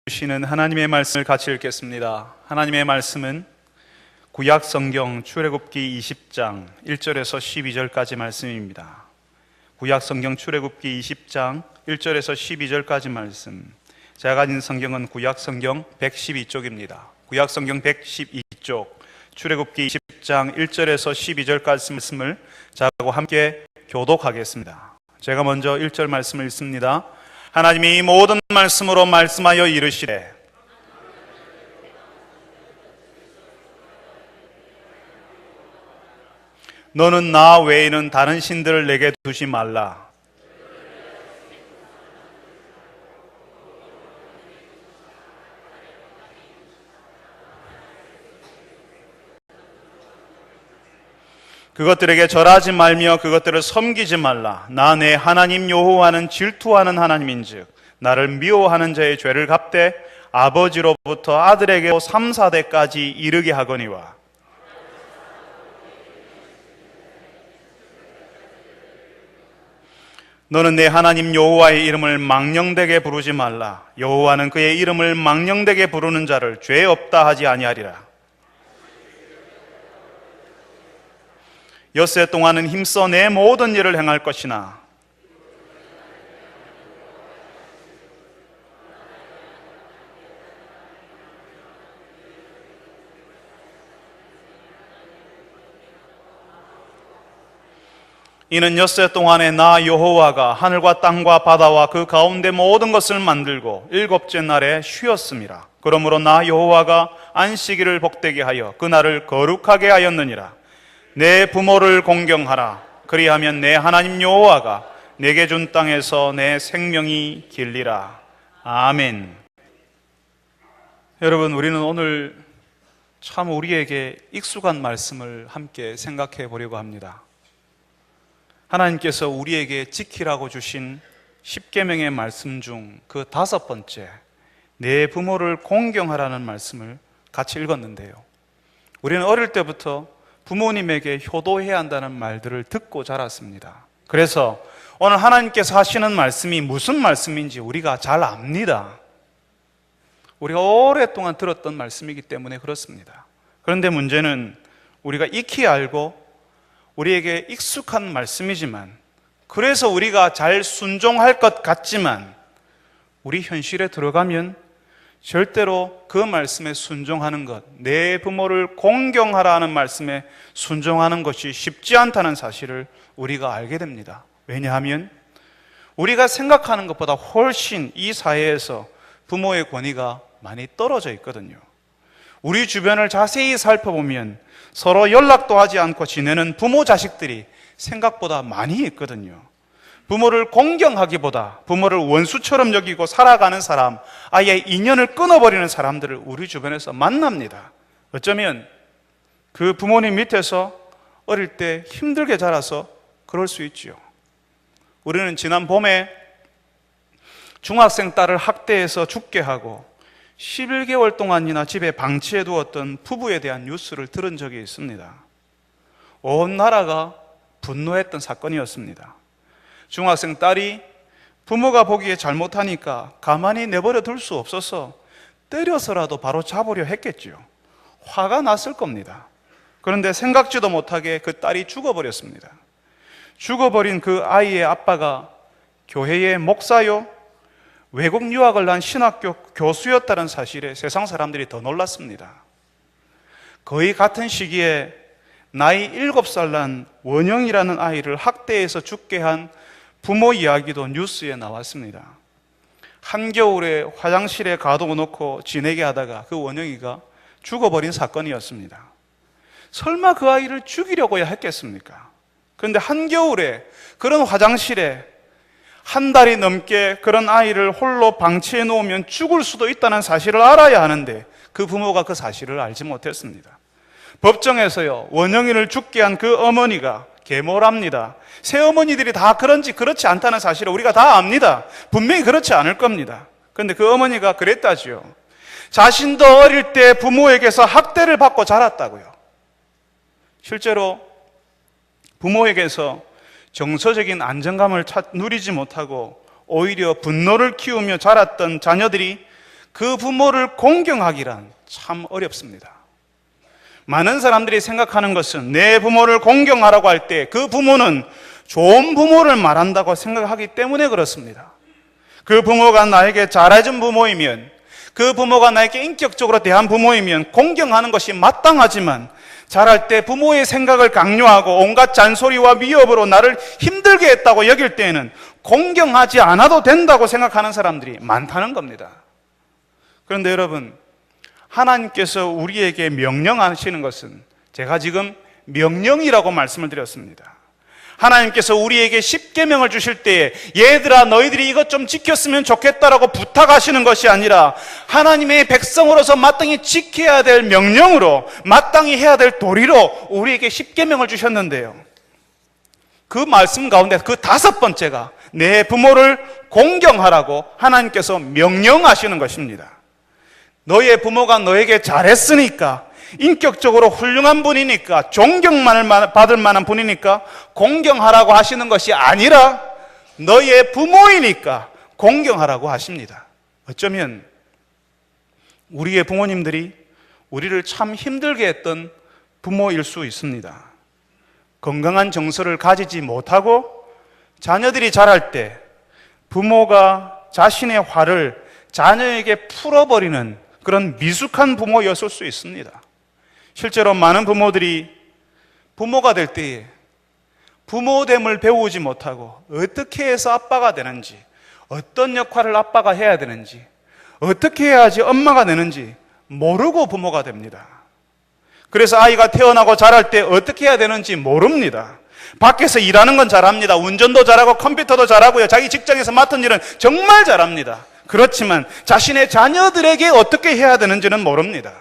주시는 하나님의 말씀을 같이 읽겠습니다. 하나님의 말씀은 구약 성경 출애굽기 20장 1절에서 12절까지 말씀입니다. 구약 성경 출애굽기 20장 1절에서 12절까지 말씀. 제가 가진 성경은 구약 성경 112쪽입니다. 구약 성경 112쪽 출애굽기 20장 1절에서 12절까지 말씀을 저하고 함께 교독하겠습니다. 제가 먼저 1절 말씀을 읽습니다. 하나님이 모든 말씀으로 말씀하여 이르시되 너는 나 외에는 다른 신들을 내게 두지 말라. 그것들에게 절하지 말며 그것들을 섬기지 말라. 나 내 하나님 여호와는 질투하는 하나님인즉 나를 미워하는 자의 죄를 갚되 아버지로부터 아들에게 3, 4대까지 이르게 하거니와 너는 내 하나님 여호와의 이름을 망령되게 부르지 말라. 여호와는 그의 이름을 망령되게 부르는 자를 죄 없다 하지 아니하리라. 엿새 동안은 힘써 내 모든 일을 행할 것이나 이는 엿새 동안에 나 여호와가 하늘과 땅과 바다와 그 가운데 모든 것을 만들고 일곱째 날에 쉬었음이라. 그러므로 나 여호와가 안식일을 복되게 하여 그 날을 거룩하게 하였느니라. 내 부모를 공경하라. 그리하면 내 하나님 여호와가 내게 준 땅에서 내 생명이 길리라. 아멘. 여러분, 우리는 오늘 참 우리에게 익숙한 말씀을 함께 생각해 보려고 합니다. 하나님께서 우리에게 지키라고 주신 10계명의 말씀 중 그 5번째, 내 부모를 공경하라는 말씀을 같이 읽었는데요. 우리는 어릴 때부터 부모님에게 효도해야 한다는 말들을 듣고 자랐습니다. 그래서 오늘 하나님께서 하시는 말씀이 무슨 말씀인지 우리가 잘 압니다. 우리가 오랫동안 들었던 말씀이기 때문에 그렇습니다. 그런데 문제는 우리가 익히 알고 우리에게 익숙한 말씀이지만, 그래서 우리가 잘 순종할 것 같지만 우리 현실에 들어가면 절대로 그 말씀에 순종하는 것, 내 부모를 공경하라 하는 말씀에 순종하는 것이 쉽지 않다는 사실을 우리가 알게 됩니다. 왜냐하면 우리가 생각하는 것보다 훨씬 이 사회에서 부모의 권위가 많이 떨어져 있거든요. 우리 주변을 자세히 살펴보면 서로 연락도 하지 않고 지내는 부모 자식들이 생각보다 많이 있거든요. 부모를 공경하기보다 부모를 원수처럼 여기고 살아가는 사람, 아예 인연을 끊어버리는 사람들을 우리 주변에서 만납니다. 어쩌면 그 부모님 밑에서 어릴 때 힘들게 자라서 그럴 수 있지요. 우리는 지난 봄에 중학생 딸을 학대해서 죽게 하고 11개월 동안이나 집에 방치해 두었던 부부에 대한 뉴스를 들은 적이 있습니다. 온 나라가 분노했던 사건이었습니다. 중학생 딸이 부모가 보기에 잘못하니까 가만히 내버려 둘 수 없어서 때려서라도 바로 잡으려 했겠죠. 화가 났을 겁니다. 그런데 생각지도 못하게 그 딸이 죽어버렸습니다. 죽어버린 그 아이의 아빠가 교회의 목사요, 외국 유학을 난 신학교 교수였다는 사실에 세상 사람들이 더 놀랐습니다. 거의 같은 시기에 나이 7살 난 원영이라는 아이를 학대해서 죽게 한 부모 이야기도 뉴스에 나왔습니다. 한겨울에 화장실에 가둬놓고 지내게 하다가 그 원영이가 죽어버린 사건이었습니다. 설마 그 아이를 죽이려고야 했겠습니까? 그런데 한겨울에 그런 화장실에 한 달이 넘게 그런 아이를 홀로 방치해 놓으면 죽을 수도 있다는 사실을 알아야 하는데 그 부모가 그 사실을 알지 못했습니다. 법정에서요, 원영이를 죽게 한 그 어머니가 계모랍니다. 새어머니들이 다 그런지 그렇지 않다는 사실을 우리가 다 압니다. 분명히 그렇지 않을 겁니다. 그런데 그 어머니가 그랬다지요. 자신도 어릴 때 부모에게서 학대를 받고 자랐다고요. 실제로 부모에게서 정서적인 안정감을 누리지 못하고 오히려 분노를 키우며 자랐던 자녀들이 그 부모를 공경하기란 참 어렵습니다. 많은 사람들이 생각하는 것은 내 부모를 공경하라고 할 때 그 부모는 좋은 부모를 말한다고 생각하기 때문에 그렇습니다. 그 부모가 나에게 잘해준 부모이면, 그 부모가 나에게 인격적으로 대한 부모이면 공경하는 것이 마땅하지만, 자랄 때 부모의 생각을 강요하고 온갖 잔소리와 위협으로 나를 힘들게 했다고 여길 때에는 공경하지 않아도 된다고 생각하는 사람들이 많다는 겁니다. 그런데 여러분, 하나님께서 우리에게 명령하시는 것은, 제가 지금 명령이라고 말씀을 드렸습니다. 하나님께서 우리에게 십계명을 주실 때에 얘들아 너희들이 이것 좀 지켰으면 좋겠다라고 부탁하시는 것이 아니라 하나님의 백성으로서 마땅히 지켜야 될 명령으로, 마땅히 해야 될 도리로 우리에게 십계명을 주셨는데요, 그 말씀 가운데 그 5번째가 내 부모를 공경하라고 하나님께서 명령하시는 것입니다. 너의 부모가 너에게 잘했으니까, 인격적으로 훌륭한 분이니까, 존경만을 받을 만한 분이니까 공경하라고 하시는 것이 아니라 너의 부모이니까 공경하라고 하십니다. 어쩌면 우리의 부모님들이 우리를 참 힘들게 했던 부모일 수 있습니다. 건강한 정서를 가지지 못하고 자녀들이 자랄 때 부모가 자신의 화를 자녀에게 풀어버리는 그런 미숙한 부모였을 수 있습니다. 실제로 많은 부모들이 부모가 될 때에 부모됨을 배우지 못하고 어떻게 해서 아빠가 되는지, 어떤 역할을 아빠가 해야 되는지, 어떻게 해야지 엄마가 되는지 모르고 부모가 됩니다. 그래서 아이가 태어나고 자랄 때 어떻게 해야 되는지 모릅니다. 밖에서 일하는 건 잘합니다. 운전도 잘하고 컴퓨터도 잘하고요. 자기 직장에서 맡은 일은 정말 잘합니다. 그렇지만 자신의 자녀들에게 어떻게 해야 되는지는 모릅니다.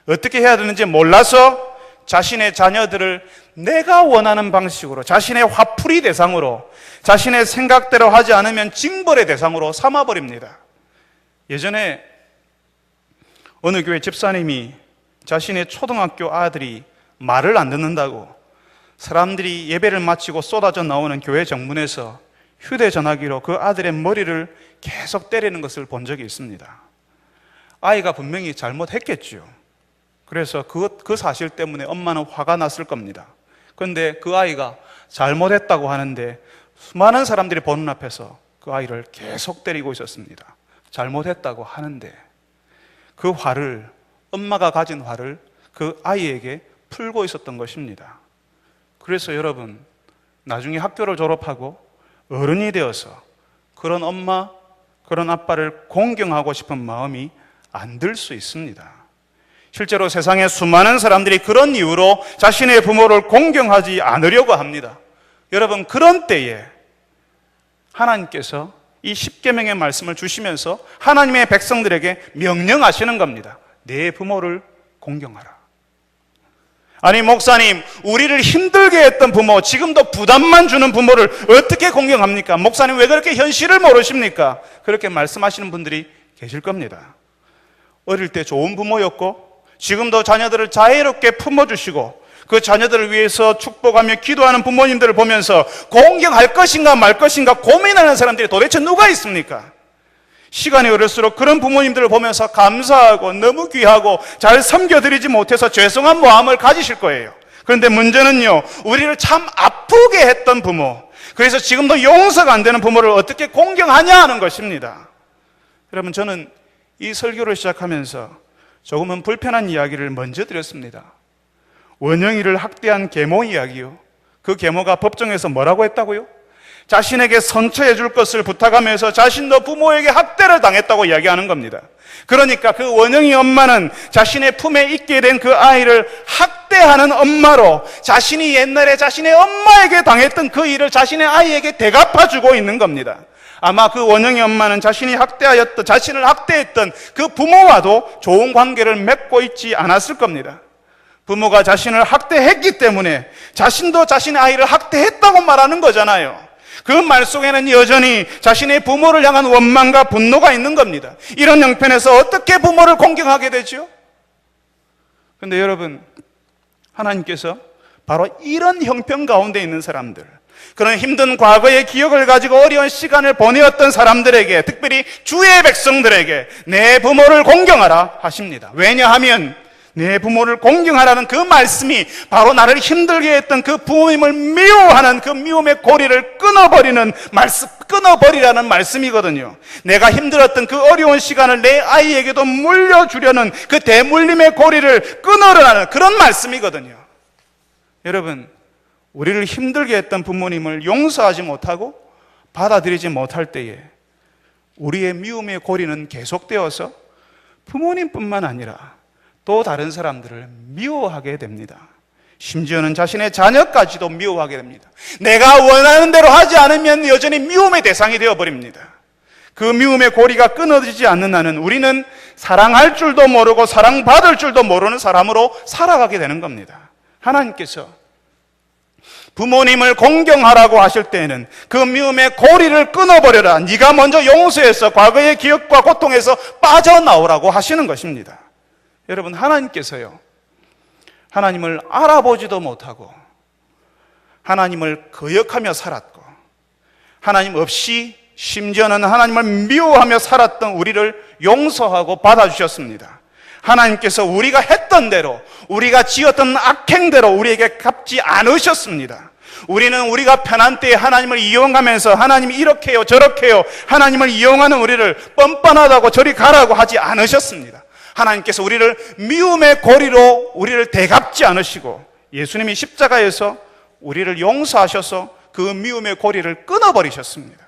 어떻게 해야 되는지 몰라서 자신의 자녀들을 내가 원하는 방식으로, 자신의 화풀이 대상으로, 자신의 생각대로 하지 않으면 징벌의 대상으로 삼아버립니다. 예전에 어느 교회 집사님이 자신의 초등학교 아들이 말을 안 듣는다고 사람들이 예배를 마치고 쏟아져 나오는 교회 정문에서 휴대전화기로 그 아들의 머리를 계속 때리는 것을 본 적이 있습니다. 아이가 분명히 잘못했겠죠. 그래서 그 사실 때문에 엄마는 화가 났을 겁니다. 그런데 그 아이가 잘못했다고 하는데 수많은 사람들이 보는 앞에서 그 아이를 계속 때리고 있었습니다. 잘못했다고 하는데 그 화를, 엄마가 가진 화를 그 아이에게 풀고 있었던 것입니다. 그래서 여러분, 나중에 학교를 졸업하고 어른이 되어서 그런 엄마, 그런 아빠를 공경하고 싶은 마음이 안 들 수 있습니다. 실제로 세상에 수많은 사람들이 그런 이유로 자신의 부모를 공경하지 않으려고 합니다. 여러분, 그런 때에 하나님께서 이 십계명의 말씀을 주시면서 하나님의 백성들에게 명령하시는 겁니다. 내 부모를 공경하라. 아니, 목사님, 우리를 힘들게 했던 부모, 지금도 부담만 주는 부모를 어떻게 공경합니까? 목사님, 왜 그렇게 현실을 모르십니까? 그렇게 말씀하시는 분들이 계실 겁니다. 어릴 때 좋은 부모였고 지금도 자녀들을 자애롭게 품어주시고 그 자녀들을 위해서 축복하며 기도하는 부모님들을 보면서 공경할 것인가 말 것인가 고민하는 사람들이 도대체 누가 있습니까? 시간이 흐를수록 그런 부모님들을 보면서 감사하고 너무 귀하고 잘 섬겨드리지 못해서 죄송한 마음을 가지실 거예요. 그런데 문제는요, 우리를 참 아프게 했던 부모, 그래서 지금도 용서가 안 되는 부모를 어떻게 공경하냐 하는 것입니다. 여러분, 저는 이 설교를 시작하면서 조금은 불편한 이야기를 먼저 드렸습니다. 원영이를 학대한 계모 이야기요. 그 계모가 법정에서 뭐라고 했다고요? 자신에게 선처해 줄 것을 부탁하면서 자신도 부모에게 학대를 당했다고 이야기하는 겁니다. 그러니까 그 원영이 엄마는 자신의 품에 있게 된 그 아이를 학대하는 엄마로 자신이 옛날에 자신의 엄마에게 당했던 그 일을 자신의 아이에게 대갚아주고 있는 겁니다. 아마 그 원영이 엄마는 자신을 학대했던 그 부모와도 좋은 관계를 맺고 있지 않았을 겁니다. 부모가 자신을 학대했기 때문에 자신도 자신의 아이를 학대했다고 말하는 거잖아요. 그 말 속에는 여전히 자신의 부모를 향한 원망과 분노가 있는 겁니다. 이런 형편에서 어떻게 부모를 공경하게 되죠? 그런데 여러분, 하나님께서 바로 이런 형편 가운데 있는 사람들, 그런 힘든 과거의 기억을 가지고 어려운 시간을 보내었던 사람들에게, 특별히 주의 백성들에게 내 부모를 공경하라 하십니다. 왜냐하면 내 부모를 공경하라는 그 말씀이 바로 나를 힘들게 했던 그 부모님을 미워하는 그 미움의 고리를 끊어버리라는 말씀이거든요. 내가 힘들었던 그 어려운 시간을 내 아이에게도 물려주려는 그 대물림의 고리를 끊으라는 그런 말씀이거든요. 여러분, 우리를 힘들게 했던 부모님을 용서하지 못하고 받아들이지 못할 때에 우리의 미움의 고리는 계속되어서 부모님뿐만 아니라 또 다른 사람들을 미워하게 됩니다. 심지어는 자신의 자녀까지도 미워하게 됩니다. 내가 원하는 대로 하지 않으면 여전히 미움의 대상이 되어버립니다. 그 미움의 고리가 끊어지지 않는 한은 우리는 사랑할 줄도 모르고 사랑받을 줄도 모르는 사람으로 살아가게 되는 겁니다. 하나님께서 부모님을 공경하라고 하실 때에는 그 미움의 고리를 끊어버려라. 네가 먼저 용서해서 과거의 기억과 고통에서 빠져나오라고 하시는 것입니다. 여러분, 하나님께서요, 하나님을 알아보지도 못하고 하나님을 거역하며 살았고 하나님 없이 심지어는 하나님을 미워하며 살았던 우리를 용서하고 받아주셨습니다. 하나님께서 우리가 했던 대로, 우리가 지었던 악행대로 우리에게 갚지 않으셨습니다. 우리는 우리가 편한 때에 하나님을 이용하면서 하나님이 이렇게 해요 저렇게 해요 하나님을 이용하는 우리를 뻔뻔하다고 저리 가라고 하지 않으셨습니다. 하나님께서 우리를 미움의 고리로 우리를 대갚지 않으시고 예수님이 십자가에서 우리를 용서하셔서 그 미움의 고리를 끊어버리셨습니다.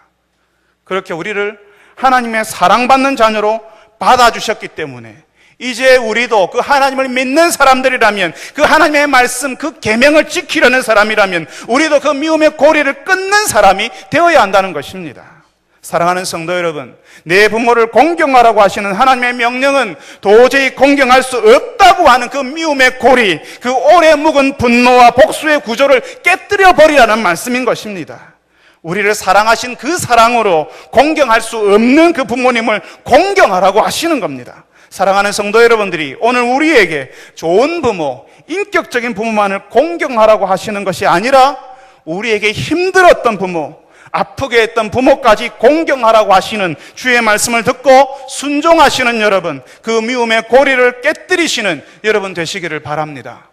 그렇게 우리를 하나님의 사랑받는 자녀로 받아주셨기 때문에 이제 우리도 그 하나님을 믿는 사람들이라면, 그 하나님의 말씀, 그 계명을 지키려는 사람이라면 우리도 그 미움의 고리를 끊는 사람이 되어야 한다는 것입니다. 사랑하는 성도 여러분, 내 부모를 공경하라고 하시는 하나님의 명령은 도저히 공경할 수 없다고 하는 그 미움의 고리, 그 오래 묵은 분노와 복수의 구조를 깨뜨려 버리라는 말씀인 것입니다. 우리를 사랑하신 그 사랑으로 공경할 수 없는 그 부모님을 공경하라고 하시는 겁니다. 사랑하는 성도 여러분들이 오늘 우리에게 좋은 부모, 인격적인 부모만을 공경하라고 하시는 것이 아니라 우리에게 힘들었던 부모, 아프게 했던 부모까지 공경하라고 하시는 주의 말씀을 듣고 순종하시는 여러분, 그 미움의 고리를 깨뜨리시는 여러분 되시기를 바랍니다.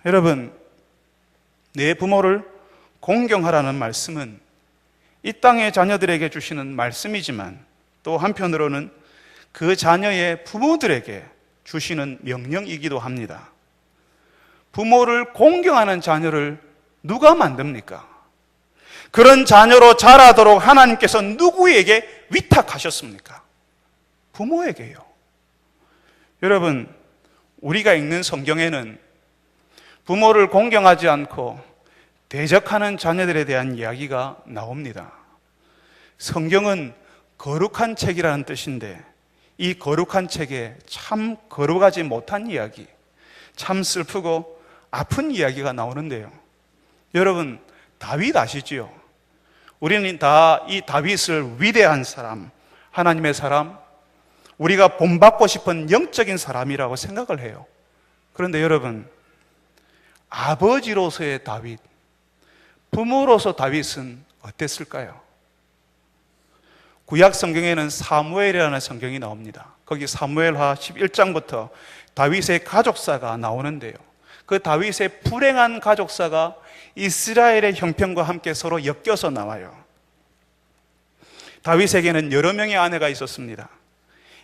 여러분, 내 부모를 공경하라는 말씀은 이 땅의 자녀들에게 주시는 말씀이지만 또 한편으로는 그 자녀의 부모들에게 주시는 명령이기도 합니다. 부모를 공경하는 자녀를 누가 만듭니까? 그런 자녀로 자라도록 하나님께서 누구에게 위탁하셨습니까? 부모에게요. 여러분, 우리가 읽는 성경에는 부모를 공경하지 않고 대적하는 자녀들에 대한 이야기가 나옵니다. 성경은 거룩한 책이라는 뜻인데 이 거룩한 책에 참 거룩하지 못한 이야기, 참 슬프고 아픈 이야기가 나오는데요. 여러분, 다윗 아시지요? 우리는 다 이 다윗을 위대한 사람, 하나님의 사람, 우리가 본받고 싶은 영적인 사람이라고 생각을 해요. 그런데 여러분, 아버지로서의 다윗, 부모로서 다윗은 어땠을까요? 구약 성경에는 사무엘이라는 성경이 나옵니다. 거기 사무엘하 11장부터 다윗의 가족사가 나오는데요. 그 다윗의 불행한 가족사가 이스라엘의 형편과 함께 서로 엮여서 나와요. 다윗에게는 여러 명의 아내가 있었습니다.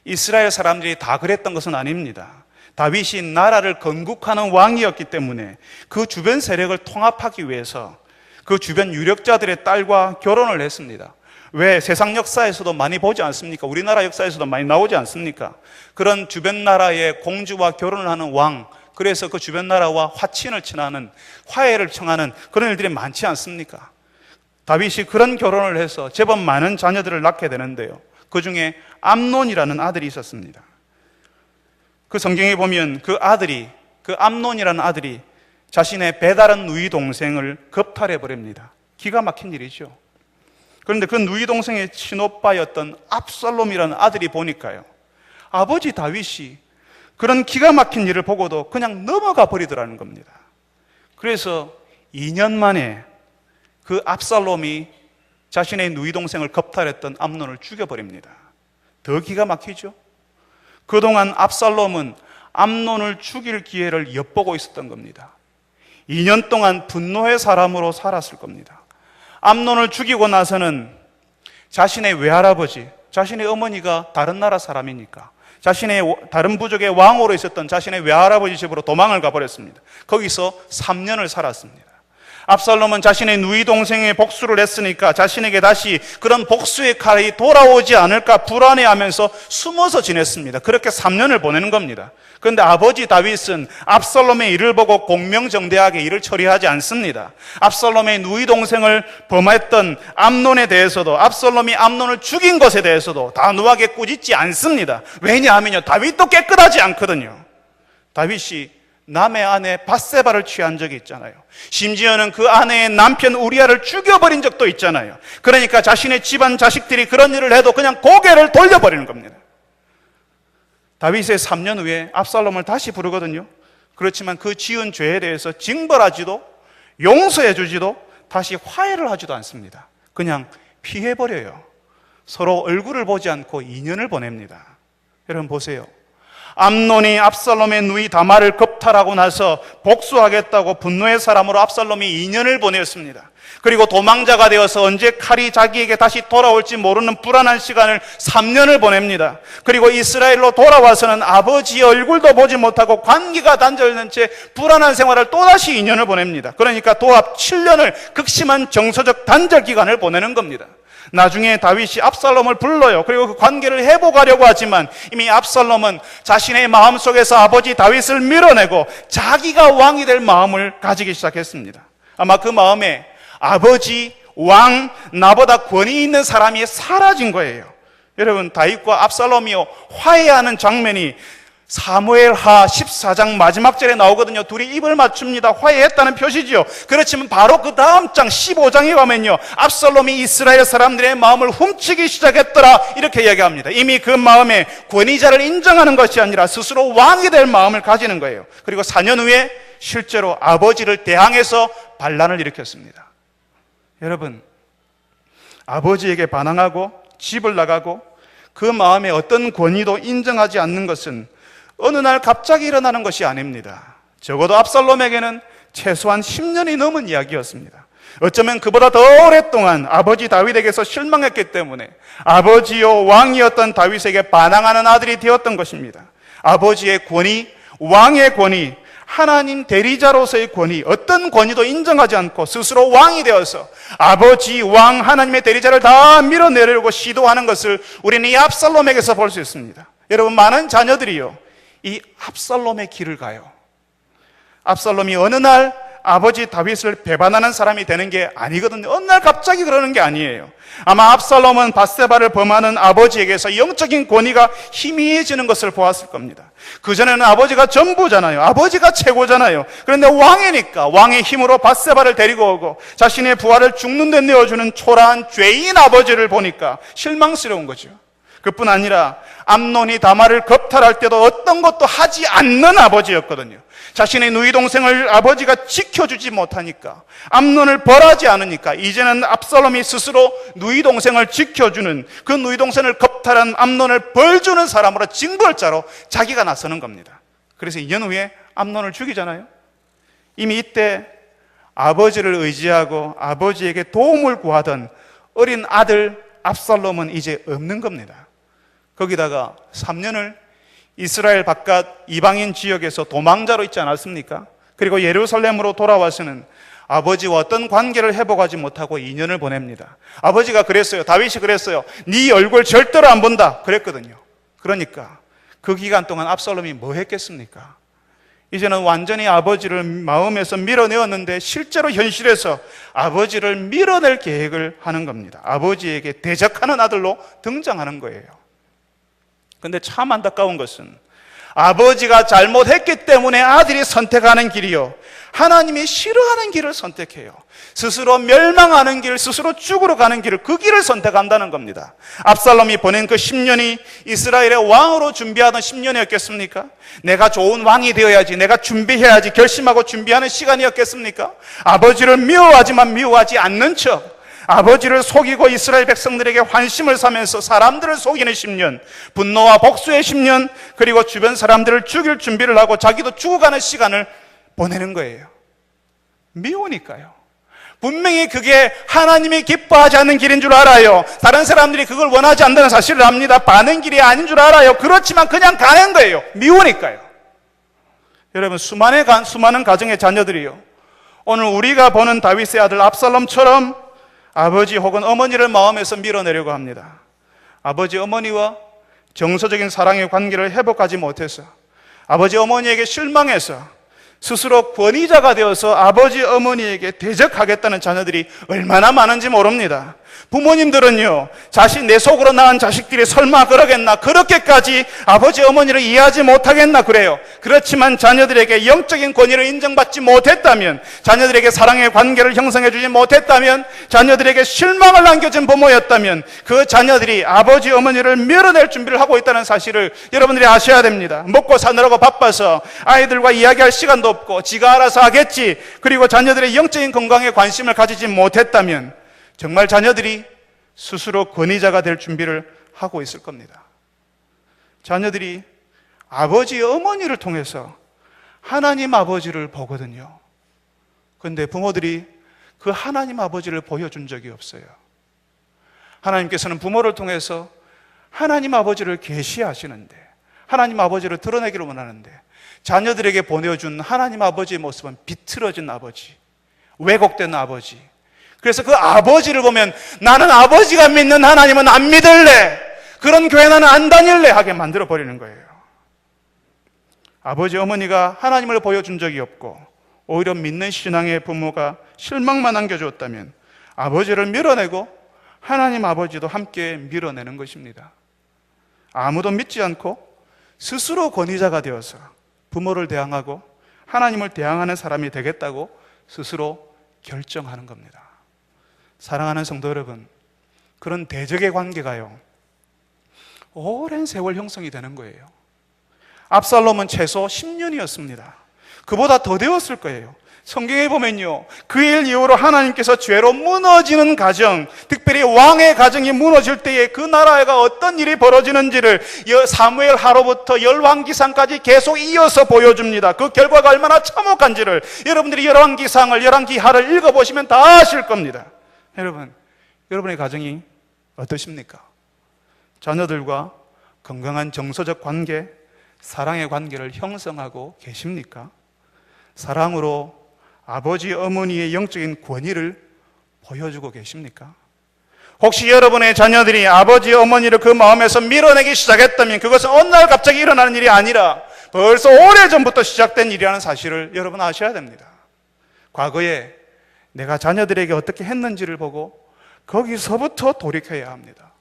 이스라엘 사람들이 다 그랬던 것은 아닙니다. 다윗이 나라를 건국하는 왕이었기 때문에 그 주변 세력을 통합하기 위해서 그 주변 유력자들의 딸과 결혼을 했습니다. 왜? 세상 역사에서도 많이 보지 않습니까? 우리나라 역사에서도 많이 나오지 않습니까? 그런 주변 나라의 공주와 결혼을 하는 왕, 그래서 그 주변 나라와 화친을 친하는, 화해를 청하는 그런 일들이 많지 않습니까? 다윗이 그런 결혼을 해서 제법 많은 자녀들을 낳게 되는데요. 그 중에 암논이라는 아들이 있었습니다. 그 성경에 보면 그 암논이라는 아들이 자신의 배다른 누이 동생을 겁탈해 버립니다. 기가 막힌 일이죠. 그런데 그 누이 동생의 친오빠였던 압살롬이라는 아들이 보니까요, 아버지 다윗이 그런 기가 막힌 일을 보고도 그냥 넘어가 버리더라는 겁니다. 그래서 2년 만에 그 압살롬이 자신의 누이 동생을 겁탈했던 암논을 죽여버립니다. 더 기가 막히죠? 그동안 압살롬은 암논을 죽일 기회를 엿보고 있었던 겁니다. 2년 동안 분노의 사람으로 살았을 겁니다. 암논을 죽이고 나서는 자신의 외할아버지, 자신의 어머니가 다른 나라 사람이니까 자신의 다른 부족의 왕으로 있었던 자신의 외할아버지 집으로 도망을 가버렸습니다. 거기서 3년을 살았습니다. 압살롬은 자신의 누이 동생의 복수를 했으니까 자신에게 다시 그런 복수의 칼이 돌아오지 않을까 불안해하면서 숨어서 지냈습니다. 그렇게 3년을 보내는 겁니다. 그런데 아버지 다윗은 압살롬의 일을 보고 공명정대하게 일을 처리하지 않습니다. 압살롬의 누이 동생을 범했던 암논에 대해서도, 압살롬이 암논을 죽인 것에 대해서도 단호하게 꾸짖지 않습니다. 왜냐하면요, 다윗도 깨끗하지 않거든요. 다윗이 남의 아내 밧세바를 취한 적이 있잖아요. 심지어는 그 아내의 남편 우리아를 죽여버린 적도 있잖아요. 그러니까 자신의 집안 자식들이 그런 일을 해도 그냥 고개를 돌려버리는 겁니다. 다윗의 3년 후에 압살롬을 다시 부르거든요. 그렇지만 그 지은 죄에 대해서 징벌하지도 용서해 주지도 다시 화해를 하지도 않습니다. 그냥 피해버려요. 서로 얼굴을 보지 않고 2년을 보냅니다. 여러분 보세요. 암논이 압살롬의 누이 다말을 겁탈하고 나서 복수하겠다고 분노의 사람으로 압살롬이 2년을 보냈습니다. 그리고 도망자가 되어서 언제 칼이 자기에게 다시 돌아올지 모르는 불안한 시간을 3년을 보냅니다. 그리고 이스라엘로 돌아와서는 아버지의 얼굴도 보지 못하고 관계가 단절된 채 불안한 생활을 또다시 2년을 보냅니다. 그러니까 도합 7년을 극심한 정서적 단절 기간을 보내는 겁니다. 나중에 다윗이 압살롬을 불러요. 그리고 그 관계를 회복하려고 하지만 이미 압살롬은 자신의 마음속에서 아버지 다윗을 밀어내고 자기가 왕이 될 마음을 가지기 시작했습니다. 아마 그 마음에 아버지, 왕, 나보다 권위 있는 사람이 사라진 거예요. 여러분, 다윗과 압살롬이요 화해하는 장면이 사무엘하 14장 마지막 절에 나오거든요. 둘이 입을 맞춥니다. 화해했다는 표시지요. 그렇지만 바로 그 다음 장 15장에 가면요, 압살롬이 이스라엘 사람들의 마음을 훔치기 시작했더라 이렇게 이야기합니다. 이미 그 마음에 권위자를 인정하는 것이 아니라 스스로 왕이 될 마음을 가지는 거예요. 그리고 4년 후에 실제로 아버지를 대항해서 반란을 일으켰습니다. 여러분, 아버지에게 반항하고 집을 나가고 그 마음에 어떤 권위도 인정하지 않는 것은 어느 날 갑자기 일어나는 것이 아닙니다. 적어도 압살롬에게는 최소한 10년이 넘은 이야기였습니다. 어쩌면 그보다 더 오랫동안 아버지 다윗에게서 실망했기 때문에 아버지요 왕이었던 다윗에게 반항하는 아들이 되었던 것입니다. 아버지의 권위, 왕의 권위, 하나님 대리자로서의 권위, 어떤 권위도 인정하지 않고 스스로 왕이 되어서 아버지, 왕, 하나님의 대리자를 다 밀어내려고 시도하는 것을 우리는 이 압살롬에게서 볼 수 있습니다. 여러분, 많은 자녀들이요 이 압살롬의 길을 가요. 압살롬이 어느 날 아버지 다윗을 배반하는 사람이 되는 게 아니거든요. 어느 날 갑자기 그러는 게 아니에요. 아마 압살롬은 밧세바를 범하는 아버지에게서 영적인 권위가 희미해지는 것을 보았을 겁니다. 그전에는 아버지가 전부잖아요. 아버지가 최고잖아요. 그런데 왕이니까 왕의 힘으로 밧세바를 데리고 오고 자신의 부하를 죽는 데 내어주는 초라한 죄인 아버지를 보니까 실망스러운 거죠. 그뿐 아니라 암논이 다말을 겁탈할 때도 어떤 것도 하지 않는 아버지였거든요. 자신의 누이 동생을 아버지가 지켜주지 못하니까, 암논을 벌하지 않으니까 이제는 압살롬이 스스로 누이 동생을 지켜주는, 그 누이 동생을 겁탈한 암논을 벌주는 사람으로 징벌자로 자기가 나서는 겁니다. 그래서 2년 후에 암논을 죽이잖아요. 이미 이때 아버지를 의지하고 아버지에게 도움을 구하던 어린 아들 압살롬은 이제 없는 겁니다. 거기다가 3년을 이스라엘 바깥 이방인 지역에서 도망자로 있지 않았습니까? 그리고 예루살렘으로 돌아와서는 아버지와 어떤 관계를 회복하지 못하고 2년을 보냅니다. 아버지가 그랬어요. 다윗이 그랬어요. 네 얼굴 절대로 안 본다 그랬거든요. 그러니까 그 기간 동안 압살롬이 뭐 했겠습니까? 이제는 완전히 아버지를 마음에서 밀어내었는데 실제로 현실에서 아버지를 밀어낼 계획을 하는 겁니다. 아버지에게 대적하는 아들로 등장하는 거예요. 그런데 참 안타까운 것은 아버지가 잘못했기 때문에 아들이 선택하는 길이요, 하나님이 싫어하는 길을 선택해요. 스스로 멸망하는 길, 스스로 죽으러 가는 길을, 그 길을 선택한다는 겁니다. 압살롬이 보낸 그 10년이 이스라엘의 왕으로 준비하던 10년이었겠습니까? 내가 좋은 왕이 되어야지, 내가 준비해야지 결심하고 준비하는 시간이었겠습니까? 아버지를 미워하지만 미워하지 않는 척, 아버지를 속이고 이스라엘 백성들에게 환심을 사면서 사람들을 속이는 10년, 분노와 복수의 10년, 그리고 주변 사람들을 죽일 준비를 하고 자기도 죽어가는 시간을 보내는 거예요. 미우니까요. 분명히 그게 하나님이 기뻐하지 않는 길인 줄 알아요. 다른 사람들이 그걸 원하지 않는다는 사실을 압니다. 바른 길이 아닌 줄 알아요. 그렇지만 그냥 가는 거예요. 미우니까요. 여러분, 수많은 가정의 자녀들이요, 오늘 우리가 보는 다윗의 아들 압살롬처럼 아버지 혹은 어머니를 마음에서 밀어내려고 합니다. 아버지 어머니와 정서적인 사랑의 관계를 회복하지 못해서, 아버지 어머니에게 실망해서 스스로 권위자가 되어서 아버지 어머니에게 대적하겠다는 자녀들이 얼마나 많은지 모릅니다. 부모님들은요, 내 속으로 낳은 자식들이 설마 그러겠나, 그렇게까지 아버지 어머니를 이해하지 못하겠나 그래요. 그렇지만 자녀들에게 영적인 권위를 인정받지 못했다면, 자녀들에게 사랑의 관계를 형성해 주지 못했다면, 자녀들에게 실망을 남겨준 부모였다면 그 자녀들이 아버지 어머니를 밀어낼 준비를 하고 있다는 사실을 여러분들이 아셔야 됩니다. 먹고 사느라고 바빠서 아이들과 이야기할 시간도 없고 지가 알아서 하겠지, 그리고 자녀들의 영적인 건강에 관심을 가지지 못했다면 정말 자녀들이 스스로 권위자가 될 준비를 하고 있을 겁니다. 자녀들이 아버지, 어머니를 통해서 하나님 아버지를 보거든요. 그런데 부모들이 그 하나님 아버지를 보여준 적이 없어요. 하나님께서는 부모를 통해서 하나님 아버지를 계시하시는데, 하나님 아버지를 드러내기를 원하는데, 자녀들에게 보내준 하나님 아버지의 모습은 비틀어진 아버지, 왜곡된 아버지. 그래서 그 아버지를 보면 나는 아버지가 믿는 하나님은 안 믿을래, 그런 교회 나는 안 다닐래 하게 만들어버리는 거예요. 아버지 어머니가 하나님을 보여준 적이 없고 오히려 믿는 신앙의 부모가 실망만 안겨주었다면 아버지를 밀어내고 하나님 아버지도 함께 밀어내는 것입니다. 아무도 믿지 않고 스스로 권위자가 되어서 부모를 대항하고 하나님을 대항하는 사람이 되겠다고 스스로 결정하는 겁니다. 사랑하는 성도 여러분, 그런 대적의 관계가요, 오랜 세월 형성이 되는 거예요. 압살롬은 최소 10년이었습니다. 그보다 더 되었을 거예요. 성경에 보면요, 그 일 이후로 하나님께서 죄로 무너지는 가정, 특별히 왕의 가정이 무너질 때에 그 나라가 어떤 일이 벌어지는지를 사무엘 하로부터 열왕기상까지 계속 이어서 보여줍니다. 그 결과가 얼마나 참혹한지를 여러분들이 열왕기하를 읽어보시면 다 아실 겁니다. 여러분, 여러분의 가정이 어떠십니까? 자녀들과 건강한 정서적 관계, 사랑의 관계를 형성하고 계십니까? 사랑으로 아버지, 어머니의 영적인 권위를 보여주고 계십니까? 혹시 여러분의 자녀들이 아버지, 어머니를 그 마음에서 밀어내기 시작했다면 그것은 어느 날 갑자기 일어나는 일이 아니라 벌써 오래전부터 시작된 일이라는 사실을 여러분 아셔야 됩니다. 과거에 내가 자녀들에게 어떻게 했는지를 보고 거기서부터 돌이켜야 합니다.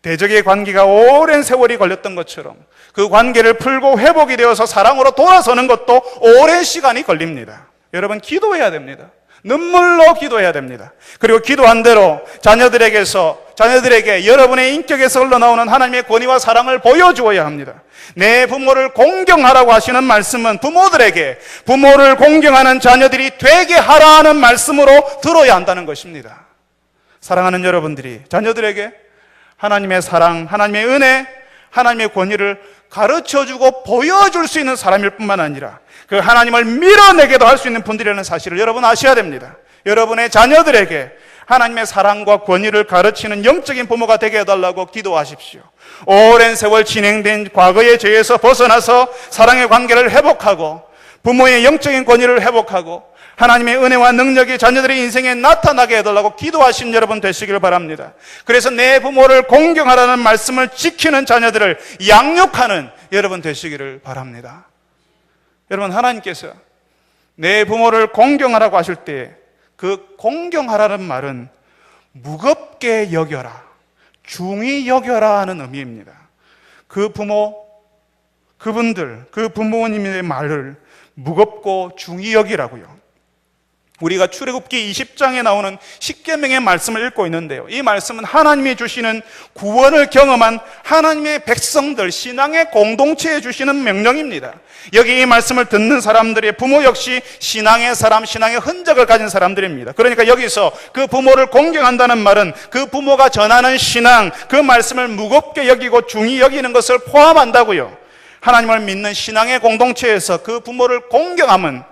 대적의 관계가 오랜 세월이 걸렸던 것처럼 그 관계를 풀고 회복이 되어서 사랑으로 돌아서는 것도 오랜 시간이 걸립니다. 여러분, 기도해야 됩니다. 눈물로 기도해야 됩니다. 그리고 기도한 대로 자녀들에게 여러분의 인격에서 흘러나오는 하나님의 권위와 사랑을 보여주어야 합니다. 내 부모를 공경하라고 하시는 말씀은 부모를 공경하는 자녀들이 되게 하라는 말씀으로 들어야 한다는 것입니다. 사랑하는 여러분들이 자녀들에게 하나님의 사랑, 하나님의 은혜, 하나님의 권위를 가르쳐주고 보여줄 수 있는 사람일 뿐만 아니라 그 하나님을 밀어내게도 할 수 있는 분들이라는 사실을 여러분 아셔야 됩니다. 여러분의 자녀들에게 하나님의 사랑과 권위를 가르치는 영적인 부모가 되게 해달라고 기도하십시오. 오랜 세월 진행된 과거의 죄에서 벗어나서 사랑의 관계를 회복하고 부모의 영적인 권위를 회복하고 하나님의 은혜와 능력이 자녀들의 인생에 나타나게 해달라고 기도하신 여러분 되시길 바랍니다. 그래서 내 부모를 공경하라는 말씀을 지키는 자녀들을 양육하는 여러분 되시기를 바랍니다. 여러분, 하나님께서 내 부모를 공경하라고 하실 때 그 공경하라는 말은 무겁게 여겨라, 중히 여겨라 하는 의미입니다. 그 그분들, 그 부모님의 말을 무겁고 중히 여기라고요. 우리가 출애굽기 20장에 나오는 십계명의 말씀을 읽고 있는데요, 이 말씀은 하나님이 주시는 구원을 경험한 하나님의 백성들, 신앙의 공동체에 주시는 명령입니다. 여기 이 말씀을 듣는 사람들의 부모 역시 신앙의 사람, 신앙의 흔적을 가진 사람들입니다. 그러니까 여기서 그 부모를 공경한다는 말은 그 부모가 전하는 신앙, 그 말씀을 무겁게 여기고 중히 여기는 것을 포함한다고요. 하나님을 믿는 신앙의 공동체에서 그 부모를 공경함은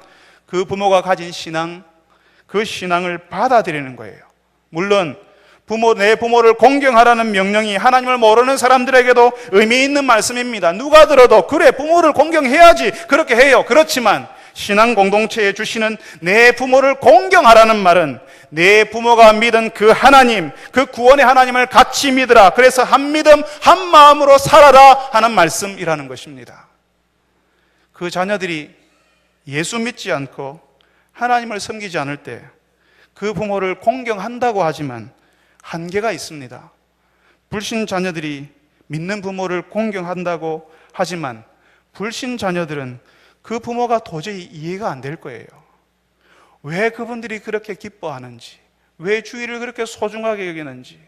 그 부모가 가진 신앙, 그 신앙을 받아들이는 거예요. 물론 내 부모를 공경하라는 명령이 하나님을 모르는 사람들에게도 의미 있는 말씀입니다. 누가 들어도 그래, 부모를 공경해야지, 그렇게 해요. 그렇지만 신앙 공동체에 주시는 내 부모를 공경하라는 말은 내 부모가 믿은 그 하나님, 그 구원의 하나님을 같이 믿으라, 그래서 한 믿음 한 마음으로 살아라 하는 말씀이라는 것입니다. 그 자녀들이 예수 믿지 않고 하나님을 섬기지 않을 때 그 부모를 공경한다고 하지만 한계가 있습니다. 불신 자녀들이 믿는 부모를 공경한다고 하지만 불신 자녀들은 그 부모가 도저히 이해가 안 될 거예요. 왜 그분들이 그렇게 기뻐하는지, 왜 주일을 그렇게 소중하게 여기는지,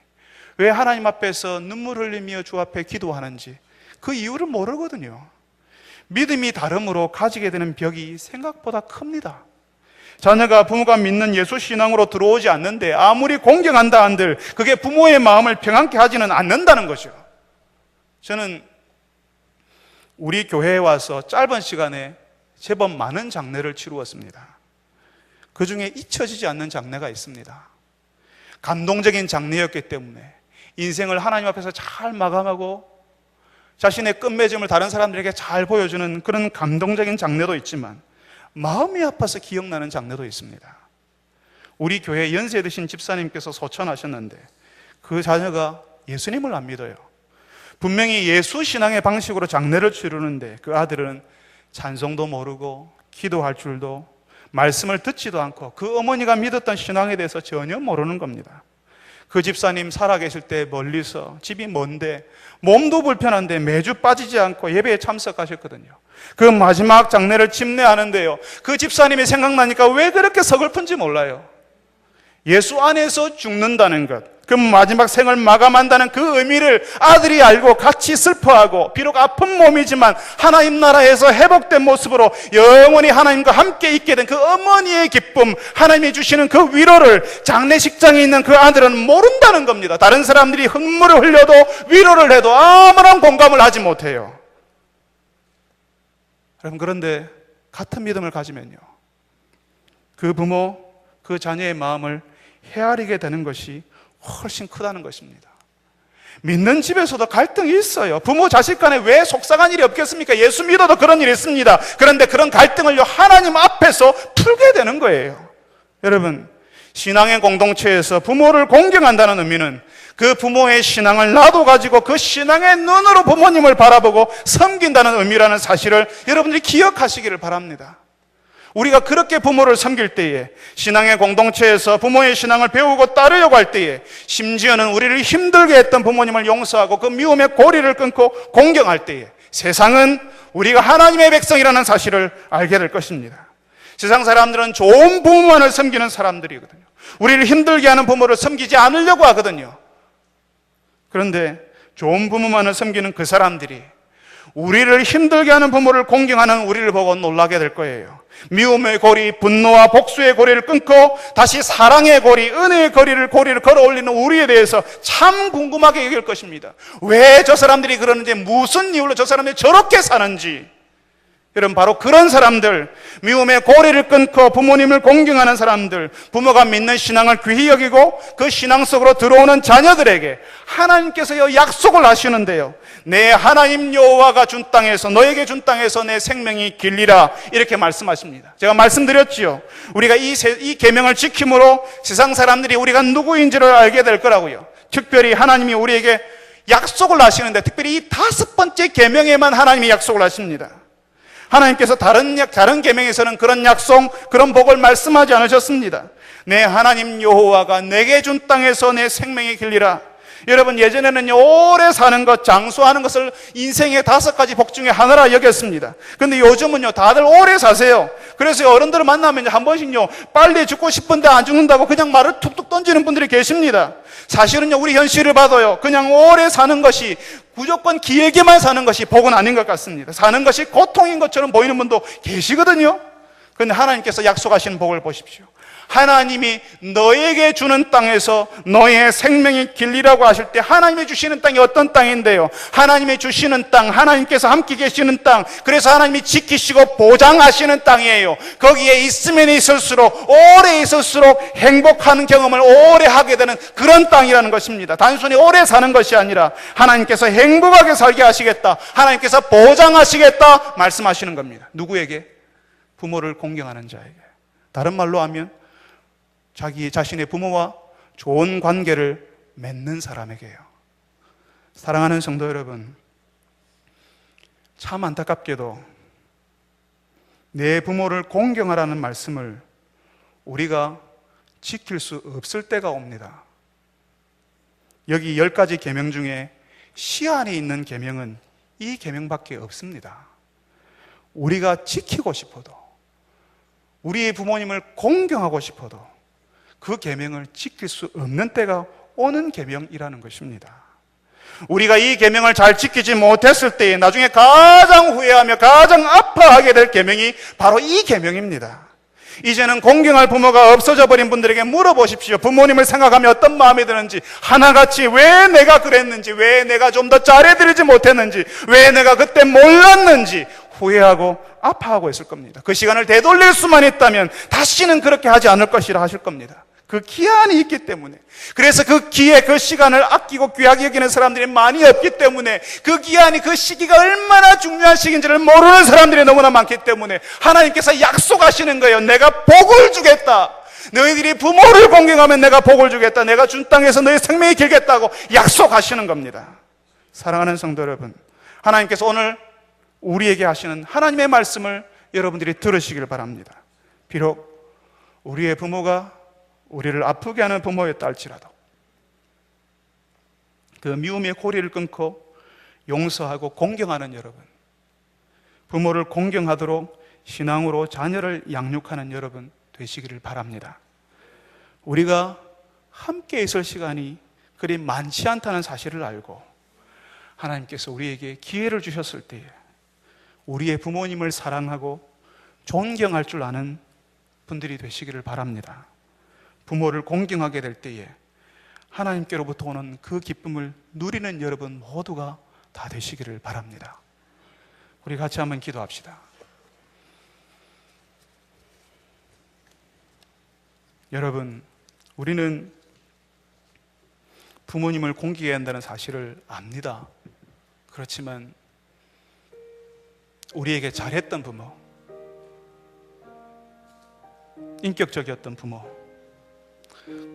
왜 하나님 앞에서 눈물 흘리며 주 앞에 기도하는지 그 이유를 모르거든요. 믿음이 다름으로 가지게 되는 벽이 생각보다 큽니다. 자녀가 부모가 믿는 예수 신앙으로 들어오지 않는데 아무리 공경한다 한들 그게 부모의 마음을 평안케 하지는 않는다는 거죠. 저는 우리 교회에 와서 짧은 시간에 제법 많은 장례를 치루었습니다. 그 중에 잊혀지지 않는 장례가 있습니다. 감동적인 장례였기 때문에 인생을 하나님 앞에서 잘 마감하고 자신의 끝맺음을 다른 사람들에게 잘 보여주는 그런 감동적인 장례도 있지만 마음이 아파서 기억나는 장례도 있습니다. 우리 교회 연세 드신 집사님께서 소천하셨는데 그 자녀가 예수님을 안 믿어요. 분명히 예수 신앙의 방식으로 장례를 치르는데 그 아들은 찬송도 모르고 기도할 줄도, 말씀을 듣지도 않고 그 어머니가 믿었던 신앙에 대해서 전혀 모르는 겁니다. 그 집사님 살아계실 때 멀리서, 집이 먼데 몸도 불편한데 매주 빠지지 않고 예배에 참석하셨거든요. 그 마지막 장례를 집례하는데요, 그 집사님이 생각나니까 왜 그렇게 서글픈지 몰라요. 예수 안에서 죽는다는 것, 그 마지막 생을 마감한다는 그 의미를 아들이 알고 같이 슬퍼하고, 비록 아픈 몸이지만 하나님 나라에서 회복된 모습으로 영원히 하나님과 함께 있게 된 그 어머니의 기쁨, 하나님이 주시는 그 위로를 장례식장에 있는 그 아들은 모른다는 겁니다. 다른 사람들이 눈물을 흘려도 위로를 해도 아무런 공감을 하지 못해요. 여러분, 그런데 같은 믿음을 가지면요, 그 부모, 그 자녀의 마음을 헤아리게 되는 것이 훨씬 크다는 것입니다. 믿는 집에서도 갈등이 있어요. 부모 자식 간에 왜 속상한 일이 없겠습니까? 예수 믿어도 그런 일이 있습니다. 그런데 그런 갈등을요, 하나님 앞에서 풀게 되는 거예요. 여러분, 신앙의 공동체에서 부모를 공경한다는 의미는 그 부모의 신앙을 나도 가지고 그 신앙의 눈으로 부모님을 바라보고 섬긴다는 의미라는 사실을 여러분들이 기억하시기를 바랍니다. 우리가 그렇게 부모를 섬길 때에, 신앙의 공동체에서 부모의 신앙을 배우고 따르려고 할 때에, 심지어는 우리를 힘들게 했던 부모님을 용서하고 그 미움의 고리를 끊고 공경할 때에 세상은 우리가 하나님의 백성이라는 사실을 알게 될 것입니다. 세상 사람들은 좋은 부모만을 섬기는 사람들이거든요. 우리를 힘들게 하는 부모를 섬기지 않으려고 하거든요. 그런데 좋은 부모만을 섬기는 그 사람들이 우리를 힘들게 하는 부모를 공경하는 우리를 보고 놀라게 될 거예요. 미움의 고리, 분노와 복수의 고리를 끊고 다시 사랑의 고리, 은혜의 고리를 걸어 올리는 우리에 대해서 참 궁금하게 여길 것입니다. 왜 저 사람들이 그러는지, 무슨 이유로 저 사람들이 저렇게 사는지. 여러분, 바로 그런 사람들, 미움의 고리를 끊고 부모님을 공경하는 사람들, 부모가 믿는 신앙을 귀히 여기고 그 신앙 속으로 들어오는 자녀들에게 하나님께서 약속을 하시는데요, 내 하나님 여호와가 준 땅에서, 너에게 준 땅에서 내 생명이 길리라, 이렇게 말씀하십니다. 제가 말씀드렸지요, 우리가 이 계명을 지킴으로 세상 사람들이 우리가 누구인지를 알게 될 거라고요. 특별히 하나님이 우리에게 약속을 하시는데, 특별히 이 5번째 계명에만 하나님이 약속을 하십니다. 하나님께서 다른 계명에서는 그런 약속, 그런 복을 말씀하지 않으셨습니다. 내 하나님 여호와가 내게 준 땅에서 내 생명이 길리라. 여러분, 예전에는요, 오래 사는 것, 장수하는 것을 인생의 5가지 복 중에 하나라 여겼습니다. 그런데 요즘은요, 다들 오래 사세요. 그래서 어른들을 만나면 한 번씩요, 빨리 죽고 싶은데 안 죽는다고 그냥 말을 툭툭 던지는 분들이 계십니다. 사실은요, 우리 현실을 봐도요, 그냥 오래 사는 것이, 무조건 기에게만 사는 것이 복은 아닌 것 같습니다. 사는 것이 고통인 것처럼 보이는 분도 계시거든요. 그런데 하나님께서 약속하신 복을 보십시오. 하나님이 너에게 주는 땅에서 너의 생명의 길이라고 하실 때, 하나님이 주시는 땅이 어떤 땅인데요? 하나님이 주시는 땅, 하나님께서 함께 계시는 땅, 그래서 하나님이 지키시고 보장하시는 땅이에요. 거기에 있으면 있을수록, 오래 있을수록 행복한 경험을 오래 하게 되는 그런 땅이라는 것입니다. 단순히 오래 사는 것이 아니라 하나님께서 행복하게 살게 하시겠다, 하나님께서 보장하시겠다 말씀하시는 겁니다. 누구에게? 부모를 공경하는 자에게. 다른 말로 하면 자기 자신의 부모와 좋은 관계를 맺는 사람에게요. 사랑하는 성도 여러분, 참 안타깝게도 내 부모를 공경하라는 말씀을 우리가 지킬 수 없을 때가 옵니다. 여기 10가지 계명 중에 시안에 있는 계명은 이 계명밖에 없습니다. 우리가 지키고 싶어도, 우리의 부모님을 공경하고 싶어도 그 계명을 지킬 수 없는 때가 오는 계명이라는 것입니다. 우리가 이 계명을 잘 지키지 못했을 때에 나중에 가장 후회하며 가장 아파하게 될 계명이 바로 이 계명입니다. 이제는 공경할 부모가 없어져 버린 분들에게 물어보십시오. 부모님을 생각하며 어떤 마음이 드는지, 하나같이 왜 내가 그랬는지, 왜 내가 좀 더 잘해드리지 못했는지, 왜 내가 그때 몰랐는지 후회하고 아파하고 있을 겁니다. 그 시간을 되돌릴 수만 있다면 다시는 그렇게 하지 않을 것이라 하실 겁니다. 그 기한이 있기 때문에, 그래서 그 기회, 그 시간을 아끼고 귀하게 여기는 사람들이 많이 없기 때문에, 그 기한이, 그 시기가 얼마나 중요한 시기인지를 모르는 사람들이 너무나 많기 때문에 하나님께서 약속하시는 거예요. 내가 복을 주겠다. 너희들이 부모를 공경하면 내가 복을 주겠다. 내가 준 땅에서 너희 생명이 길겠다고 약속하시는 겁니다. 사랑하는 성도 여러분, 하나님께서 오늘 우리에게 하시는 하나님의 말씀을 여러분들이 들으시길 바랍니다. 비록 우리의 부모가 우리를 아프게 하는 부모였다 할지라도 그 미움의 고리를 끊고 용서하고 공경하는 여러분, 부모를 공경하도록 신앙으로 자녀를 양육하는 여러분 되시기를 바랍니다. 우리가 함께 있을 시간이 그리 많지 않다는 사실을 알고 하나님께서 우리에게 기회를 주셨을 때에 우리의 부모님을 사랑하고 존경할 줄 아는 분들이 되시기를 바랍니다. 부모를 공경하게 될 때에 하나님께로부터 오는 그 기쁨을 누리는 여러분 모두가 다 되시기를 바랍니다. 우리 같이 한번 기도합시다. 여러분, 우리는 부모님을 공경해야 한다는 사실을 압니다. 그렇지만 우리에게 잘했던 부모, 인격적이었던 부모,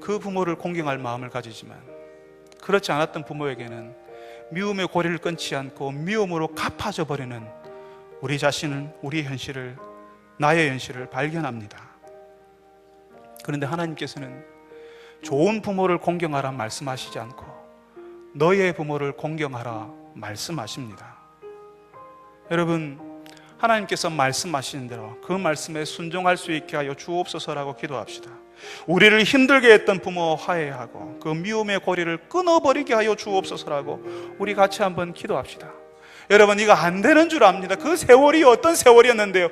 그 부모를 공경할 마음을 가지지만 그렇지 않았던 부모에게는 미움의 고리를 끊지 않고 미움으로 갚아져 버리는 우리 자신을, 우리의 현실을, 나의 현실을 발견합니다. 그런데 하나님께서는 좋은 부모를 공경하라 말씀하시지 않고 너의 부모를 공경하라 말씀하십니다. 여러분, 하나님께서 말씀하시는 대로 그 말씀에 순종할 수 있게 하여 주옵소서라고 기도합시다. 우리를 힘들게 했던 부모와 화해하고 그 미움의 고리를 끊어버리게 하여 주옵소서라고 우리 같이 한번 기도합시다. 여러분, 이거 안 되는 줄 압니다. 그 세월이 어떤 세월이었는데요,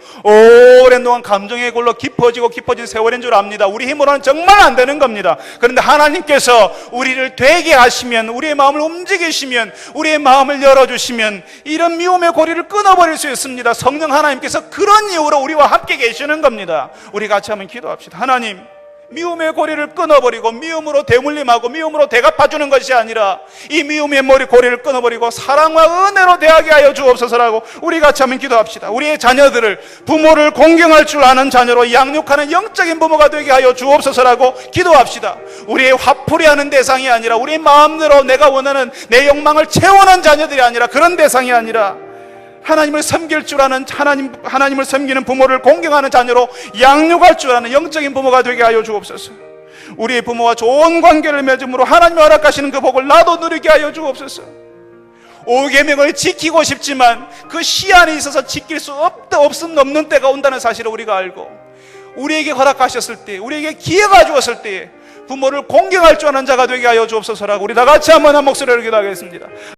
오랜 동안 감정의 골로 깊어지고 깊어진 세월인 줄 압니다. 우리 힘으로는 정말 안 되는 겁니다. 그런데 하나님께서 우리를 되게 하시면, 우리의 마음을 움직이시면, 우리의 마음을 열어주시면 이런 미움의 고리를 끊어버릴 수 있습니다. 성령 하나님께서 그런 이유로 우리와 함께 계시는 겁니다. 우리 같이 한번 기도합시다. 하나님, 미움의 고리를 끊어버리고 미움으로 대물림하고 미움으로 대갚아주는 것이 아니라 이 미움의 고리를 끊어버리고 사랑과 은혜로 대하게 하여 주옵소서라고 우리 같이 한번 기도합시다. 우리의 자녀들을 부모를 공경할 줄 아는 자녀로 양육하는 영적인 부모가 되게 하여 주옵소서라고 기도합시다. 우리의 화풀이하는 대상이 아니라 우리 마음대로 내가 원하는 내 욕망을 채우는 자녀들이 아니라 그런 대상이 아니라 하나님을 섬길 줄 아는, 하나님을 섬기는 부모를 공경하는 자녀로 양육할 줄 아는 영적인 부모가 되게 하여 주옵소서. 우리의 부모와 좋은 관계를 맺음으로 하나님이 허락하시는 그 복을 나도 누리게 하여 주옵소서. 5계명을 지키고 싶지만 그 시한에 있어서 지킬 수 없는 때가 온다는 사실을 우리가 알고, 우리에게 허락하셨을 때, 우리에게 기회가 주었을 때 부모를 공경할 줄 아는 자가 되게 하여 주옵소서라고 우리 다 같이 한번 한 목소리로 기도하겠습니다.